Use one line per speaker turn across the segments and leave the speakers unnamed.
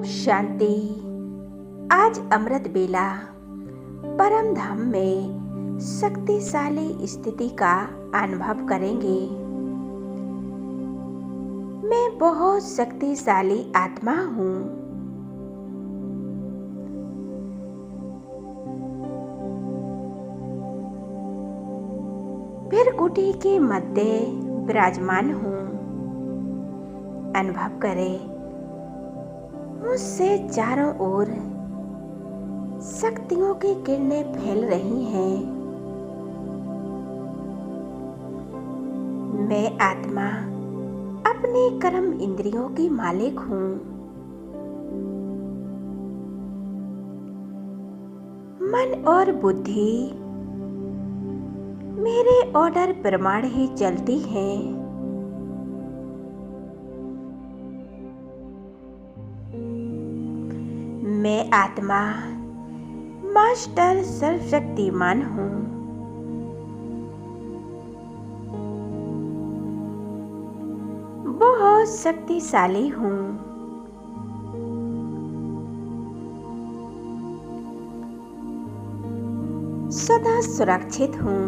ओम शांति। आज अमृत बेला परम धाम में शक्तिशाली स्थिति का अनुभव करेंगे। मैं बहुत शक्तिशाली आत्मा हूँ। भृकुटी के मध्य विराजमान हूँ। अनुभव करें, मुझसे चारों ओर शक्तियों की किरणें फैल रही हैं। मैं आत्मा अपने कर्म इंद्रियों की मालिक हूँ। मन और बुद्धि मेरे ऑर्डर प्रमाण ही चलती हैं। मैं आत्मा मास्टर सर्वशक्तिमान हूँ। बहुत शक्तिशाली हूँ। सदा सुरक्षित हूँ।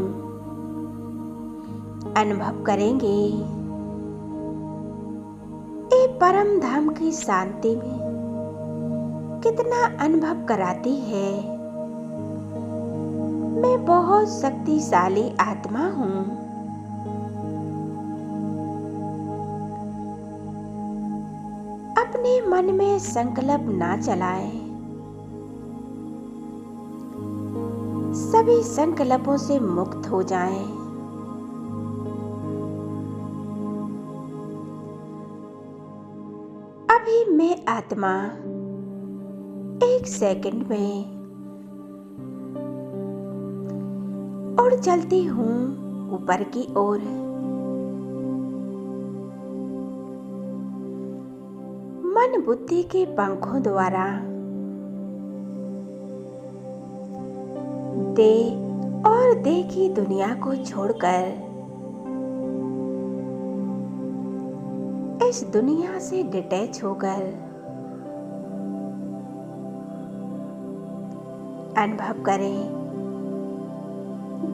अनुभव करेंगे, ये परम धाम की शांति में कितना अनुभव कराती है। मैं बहुत शक्तिशाली आत्मा हूँ। अपने मन में संकल्प ना चलाएं। सभी संकल्पों से मुक्त हो जाएं। अभी मैं आत्मा एक सेकंड में उड़ चलती हूँ ऊपर की ओर। मन बुद्धि के पंखों द्वारा दे और दे की दुनिया को छोड़कर इस दुनिया से डिटैच होकर अनुभव करें,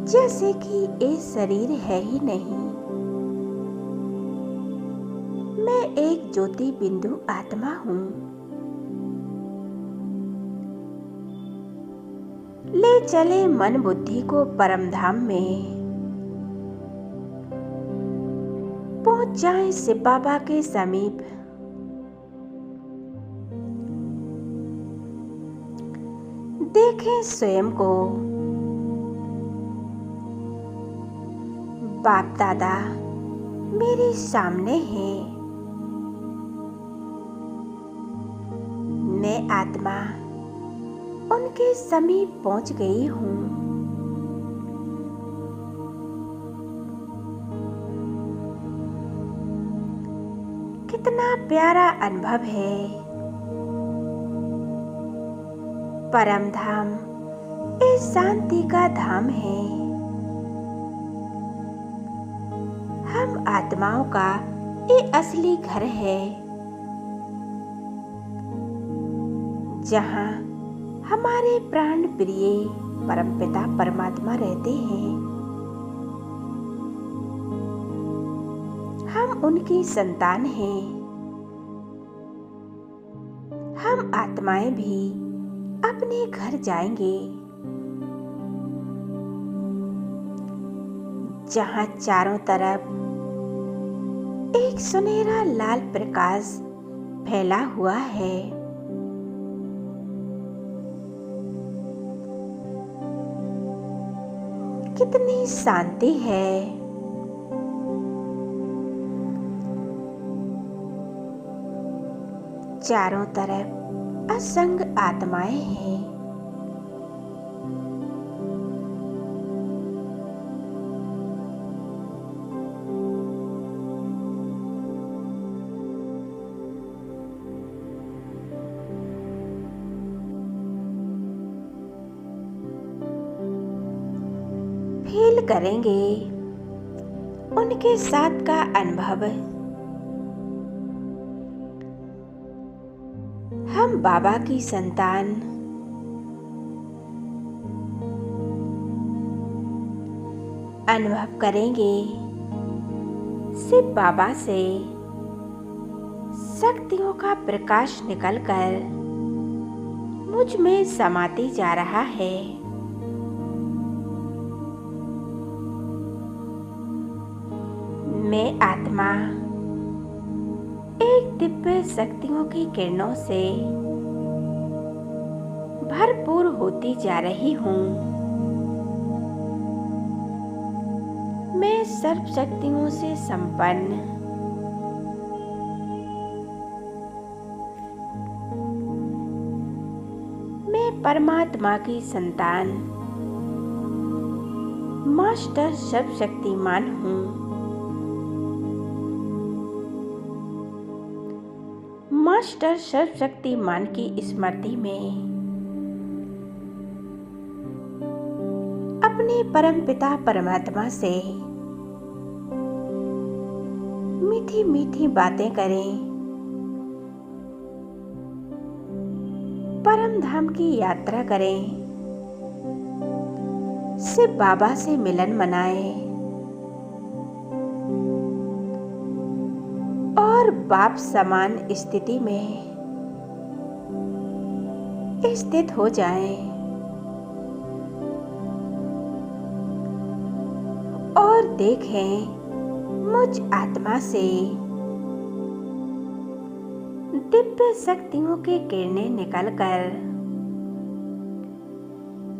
जैसे कि ये शरीर है ही नहीं। मैं एक ज्योति बिंदु आत्मा हूँ। ले चले मन बुद्धि को परमधाम में। पहुंच जाएं शिव बाबा के समीप। देखें स्वयं को। बाप दादा मेरे सामने हैं। मैं आत्मा उनके समीप पहुंच गई हूँ। कितना प्यारा अनुभव है। परम धाम इस शांति का धाम है। हम आत्माओं का ये असली घर है, जहाँ हमारे प्राण प्रिय परमपिता परमात्मा रहते हैं। हम उनकी संतान हैं। हम आत्माएं भी अपने घर जाएंगे, जहाँ चारों तरफ एक सुनहरा लाल प्रकाश फैला हुआ है। कितनी शांति है। चारों तरफ असंग आत्माएं हैं। फील करेंगे उनके साथ का अनुभव। हम बाबा की संतान अनुभव करेंगे शिव बाबा से शक्तियों का प्रकाश निकलकर मुझ में समाते जा रहा है। मैं आत्मा एक दिव्य शक्तियों की किरणों से भरपूर होती जा रही हूँ। मैं सर्व शक्तियों से संपन्न मैं परमात्मा की संतान मास्टर सर्वशक्तिमान हूँ। मास्टर सर्वशक्तिमान की स्मृति में अपने परम पिता परमात्मा से मीठी मीठी बातें करें। परम धाम की यात्रा करें। शिव बाबा से मिलन मनाएं और बाप समान स्थिति में स्थित हो जाएं और देखें मुझ आत्मा से दिव्य शक्तियों की किरणें निकलकर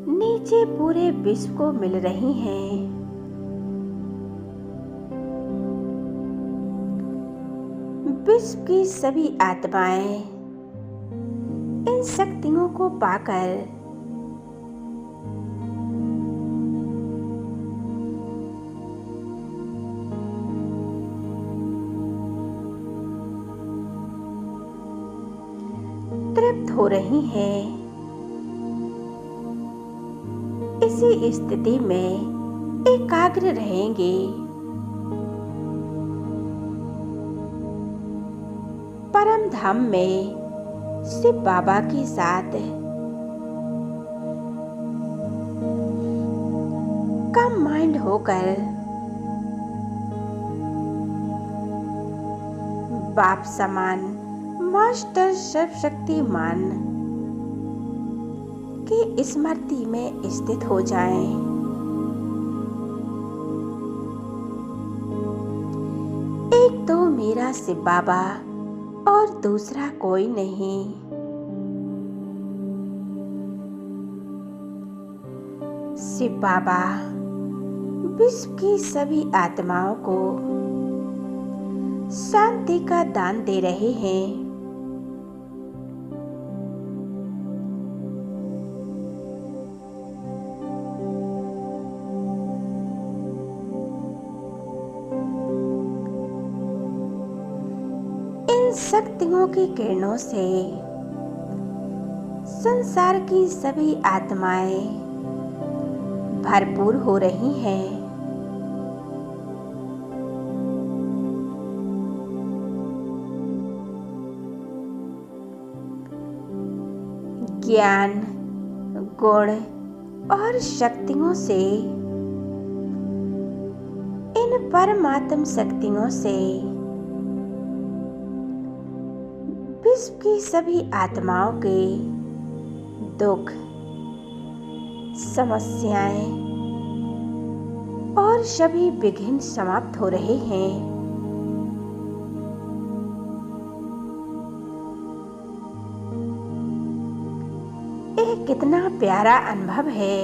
नीचे पूरे विश्व को मिल रही हैं। विश्व की सभी आत्माएं इन शक्तियों को पाकर तृप्त हो रही हैं। इसी स्थिति में एकाग्र रहेंगे। परम धाम में शिव बाबा के साथ कम माइंड होकर बाप समान मास्टर सर्वशक्तिमान की स्मृति में स्थित हो जाएं। एक तो मेरा शिव बाबा और दूसरा कोई नहीं। शिव बाबा विश्व की सभी आत्माओं को शांति का दान दे रहे हैं। इन शक्तियों की किरणों से संसार की सभी आत्माएं भरपूर हो रही हैं। ज्ञान, गुण और शक्तियों से इन परमात्म शक्तियों से विश्व की सभी आत्माओं के दुख, समस्याएं और सभी विघ्न समाप्त हो रहे हैं। यह कितना प्यारा अनुभव है।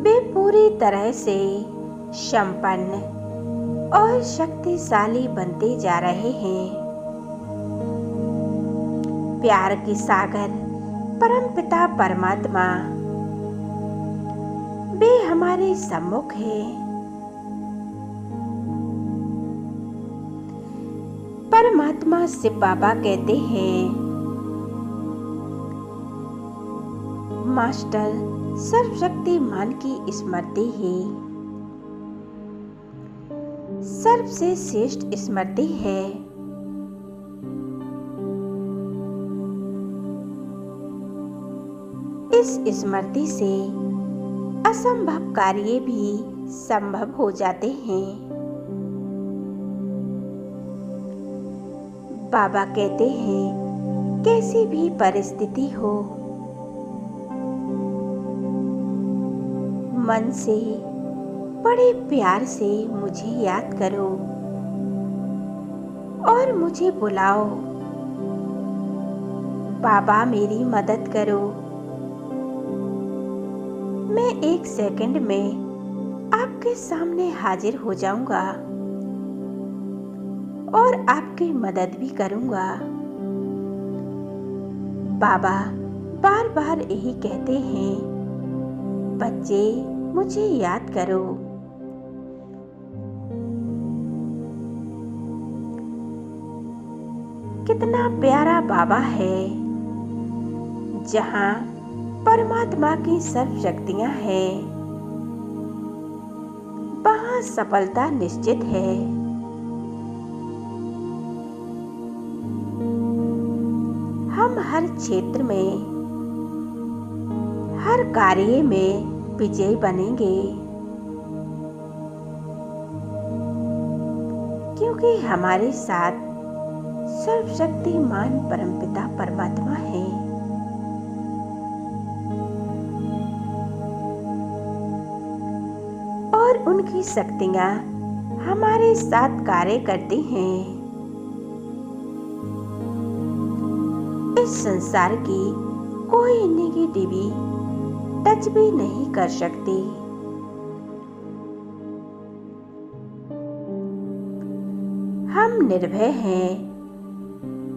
वे पूरी तरह से संपन्न और शक्तिशाली बनते जा रहे हैं। प्यार के सागर परमपिता परमात्मा वे हमारे सम्मुख हैं। परमात्मा शिव बाबा कहते हैं, मास्टर सर्वशक्तिमान की स्मृति ही सबसे श्रेष्ठ स्मृति है। इस स्मृति से असंभव कार्य भी संभव हो जाते हैं। बाबा कहते हैं, कैसी भी परिस्थिति हो, मन से बड़े प्यार से मुझे याद करो और मुझे बुलाओ। बाबा मेरी मदद करो। मैं 1 सेकंड में आपके सामने हाजिर हो जाऊंगा और आपकी मदद भी करूंगा। बाबा बार बार यही कहते हैं, बच्चे मुझे याद करो। कितना प्यारा बाबा है, जहां परमात्मा की सर्व शक्तियां हैं, वहां सफलता निश्चित है। हम हर क्षेत्र में, हर कार्य में विजयी बनेंगे, क्योंकि हमारे साथ सर्वशक्तिमान परमपिता परमात्मा है। और उनकी शक्तियां हमारे साथ कार्य करती हैं। इस संसार की कोई नेगेटिविटी टच भी नहीं कर सकती। हम निर्भय हैं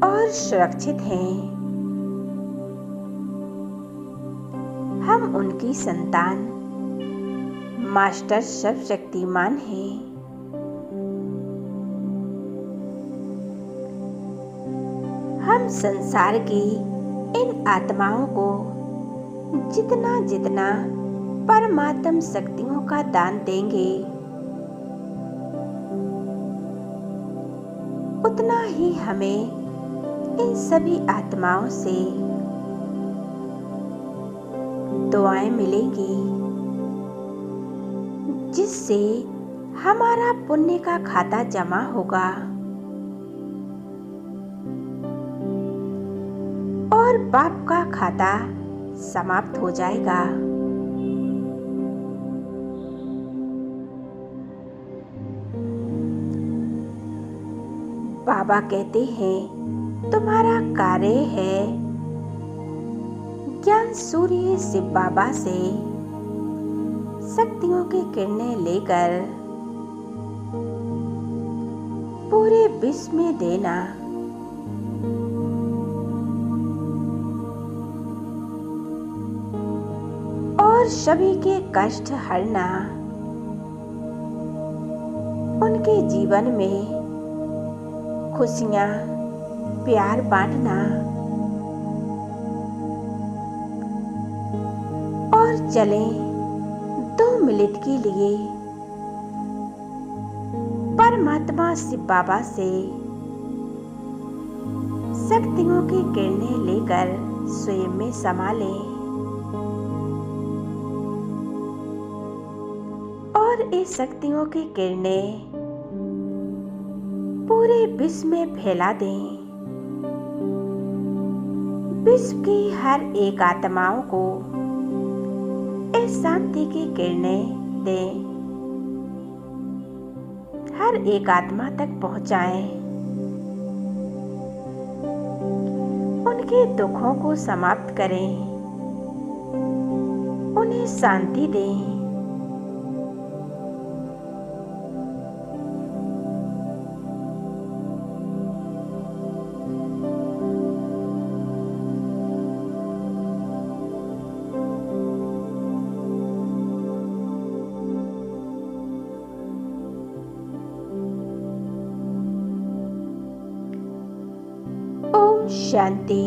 और सुरक्षित हैं। हम उनकी संतान, मास्टर सर्वशक्तिमान हैं। हम संसार की इन आत्माओं को जितना जितना परमात्म शक्तियों का दान देंगे, उतना ही हमें इन सभी आत्माओं से दुआएं मिलेंगी, जिससे हमारा पुण्य का खाता जमा होगा और पाप का खाता समाप्त हो जाएगा। बाबा कहते हैं, तुम्हारा कार्य है ज्ञान सूर्य शिव बाबा से शक्तियों की किरणें लेकर पूरे विश्व में देना। और सभी के कष्ट हरना, उनके जीवन में खुशियां, प्यार बांटना और चलें 2 मिनट के लिए परमात्मा शिव बाबा से शक्तियों की किरणें लेकर स्वयं में समा लें और इस शक्तियों की किरणें पूरे विश्व में फैला दें। विश्व की हर एक आत्माओं को इस शांति की किरणें दें, हर एक आत्मा तक पहुंचाएं, उनके दुखों को समाप्त करें, उन्हें शांति दें। शांति।